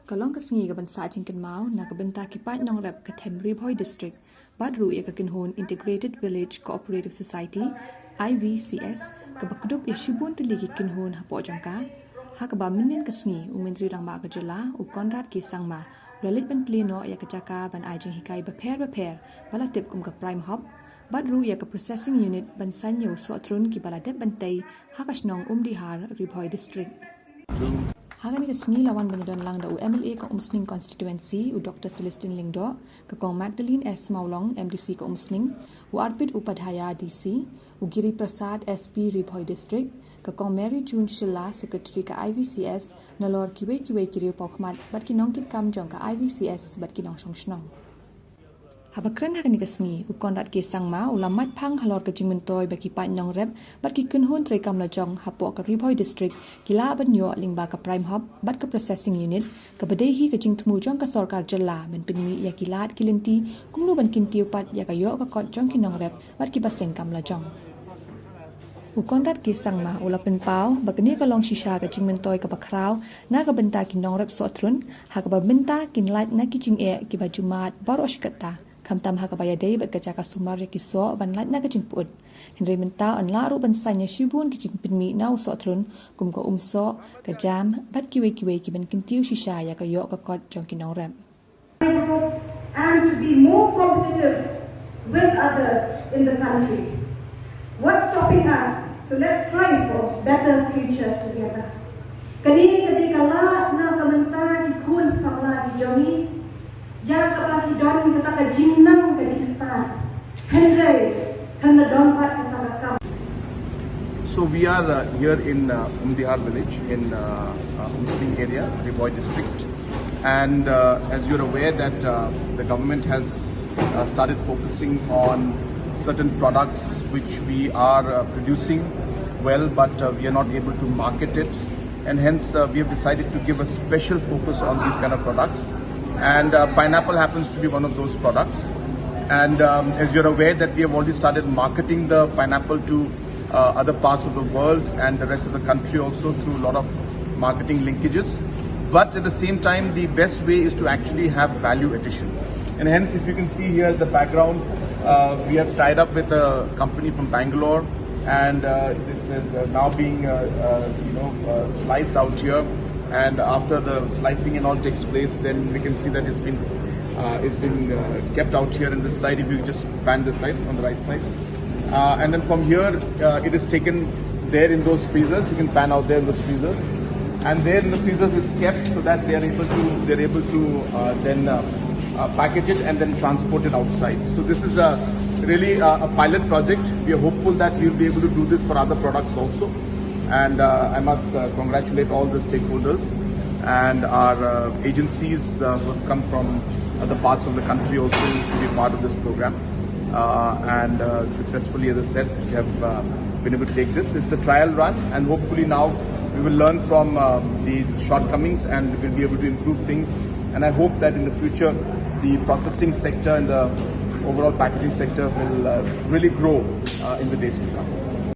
Kalong kasngi ka bansa jingkan mau na kabenta kipa nongrep ka Umdihar district badru ya ka kinhon Integrated Village Cooperative Society IVCS ka bakdup ya shibun tiligi kinhon hapo jangka ha ka ba minin kasngi umintri rang ma ka jala u Konrad ke sangma lalit ban pleno ya ka jaka ban ajing hikai baper bala tip kum ka PrimeHub badru ya ka processing unit ban sanyo so atrun ki bala dep bantai ha ka snong Umdihar Umdihar district Hagan kasngi lawan banyadon lang da MLA ka Umsning constituency u Dr. Celestine Lingdo ka kong Magdalene S. Maulong MDC ka Umsning u Arpit Upadhyaya DC u Giri Prasad SP Umdihar district ka kong Mary June Shilla secretary ka IVCS na lor kiwe kiriu pokmat bat kinong kit kam jong ka IVCS bat kinong song. Habakran hagan kasngi u Konrad ke sangma u lamat phang halor ka jingmyntoi baki pa nongrep bat ki kunhun tre kam la jong hapo ka Umdihar district kila ban yo lyngba ka PrimeHub bat ka processing unit ka badehi ka jingtmu jong ka sarkar jalla men pinmi ya kilat kilinti kumnu ban kintiu pat ya ka yo ka kot jong ki nongrep bat ki ba sengkam la jong u Konrad ke sangma u lapin pau bakni ka long shisha ka jingmyntoi ka bakraw na ka benta ki nongrep so atrun ha ka ba benta kin light na ki jing e ki ba jumat baro ashkata kamtam ha kabaya day bat kaca ka sumar ki so ban lat na ka jingput henry menta an laru ban sanya shibun ki jingpinmi na so atrun kum ko umso ka jam bat kiwe ki ban kintiu shisha ya ka yo ka kot jong ki nongrep and to be more competitive with others in the country. What's stopping us? So let's strive for better future together. Kani kala na kamenta ki kun sabla ki jomi ya kabaki don kata ka jingnam ka jista Henry kan don pat kata ka kam. So we are here in Umdihar village in Umdihar area, Umdihar district, and as you're aware that the government has started focusing on certain products which we are producing well, but we are not able to market it, and hence we have decided to give a special focus on these kind of products. And pineapple happens to be one of those products. And as you're aware that we have already started marketing the pineapple to other parts of the world and the rest of the country also through a lot of marketing linkages. But at the same time, the best way is to actually have value addition. And hence, if you can see here in the background, we have tied up with a company from Bangalore, and this is now being sliced out here. And after the slicing and all takes place, then we can see that it's been kept out here in this side. If you just pan this side on the right side, and then from here it is taken there in those freezers. You can pan out there in those freezers, and there in the freezers it's kept so that they are able to then package it and then transport it outside. So this is really a pilot project. We are hopeful that we will be able to do this for other products also. And I must congratulate all the stakeholders and our agencies who have come from other parts of the country also to be part of this program. And successfully, as I said, we have been able to take this. It's a trial run, and hopefully now we will learn from the shortcomings and we will be able to improve things. And I hope that in the future, the processing sector and the overall packaging sector will really grow in the days to come.